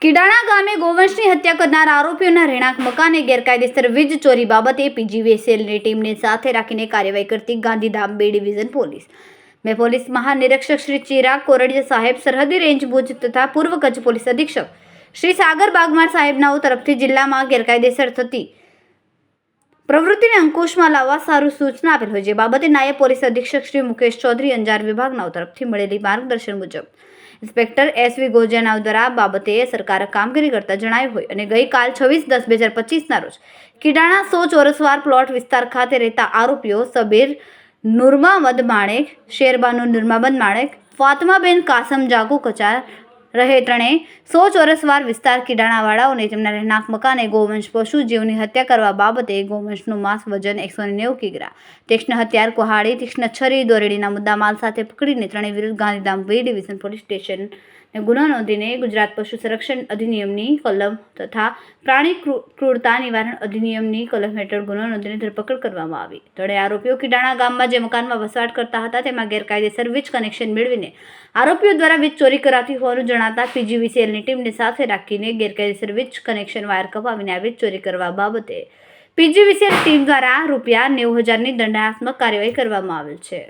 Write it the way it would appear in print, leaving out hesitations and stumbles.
કિડાણા ગામે ગૌવંશની હત્યા કરનાર આરોપીઓના રહેણાંક મકાને ગેરકાયદેસર વીજ ચોરી બાબતે પીજીવીસીએલની ટીમને સાથે રાખીને કાર્યવાહી કરતી ગાંધીધામ B ડિવિઝન પોલીસ. મેં પોલીસ મહાનિરીક્ષક શ્રી ચિરાગ કોરડિયા સાહેબ, સરહદી રેન્જ ભુજ તથા પૂર્વ કચ્છ પોલીસ અધિક્ષક શ્રી સાગર બાગમાર સાહેબનાઓ તરફથી જિલ્લામાં ગેરકાયદેસર થતી પ્રવૃત્તિને અંકુશમાં લાવવા સારું સૂચના આપેલ હોય, જે બાબતે નાયબ પોલીસ અધિક્ષક શ્રી મુકેશ ચૌધરી, અંજાર વિભાગનાઓ તરફથી મળેલી માર્ગદર્શન મુજબ ઇન્સ્પેક્ટર SV ગોજાનાઓ દ્વારા આ બાબતે અસરકારક કામગીરી કરતા જણાવ્યું હોય અને ગઈકાલ 26/10/2025ના રોજ કિડાણા 100 ચોરસવાર પ્લોટ વિસ્તાર ખાતે રહેતા આરોપીઓ સબીર નુરમામદ માણેક, શેરબાનુ નુરમામદ માણેક, ફાતમાબેન કાસમ જાગુ કચાર રહે ત્રણેય 100 ચોરસવાર વિસ્તાર કિડાણાવાળાઓને તેમના રહેણાંક મકાને ગૌવંશ પશુ જીવની હત્યા કરવા બાબતે ગૌવંશનું માંસ વજન 190 કિગ્રા, તીક્ષ્ણ હથિયાર કુહાડી, તીક્ષ્ણ છરી, દોરડીના મુદ્દામાલ સાથે પકડીને ત્રણેય વિરુદ્ધ Gandhidham B division police station ગુનો નોંધીને ગુજરાત પશુ સંરક્ષણ અધિનિયમની કલમ તથા પ્રાણી ક્રૂરતા નિવારણ અધિનિયમની કલમ હેઠળ ગુનો નોંધીને ધરપકડ કરવામાં આવી. ત્રણેય આરોપીઓ કિડાણા ગામમાં જે મકાનમાં વસવાટ કરતા હતા તેમાં ગેરકાયદેસર વીજ કનેક્શન મેળવીને આરોપીઓ દ્વારા વીજ ચોરી કરાતી હોવાનું જણાતા પીજીવીસીએલની ટીમને સાથે રાખીને ગેરકાયદેસર વીજ કનેક્શન વાયર કપાવીને આ વીજ ચોરી કરવા બાબતે પીજીવીસીએલ ટીમ દ્વારા રૂપિયા 90,000ની દંડાત્મક કાર્યવાહી કરવામાં આવેલ છે.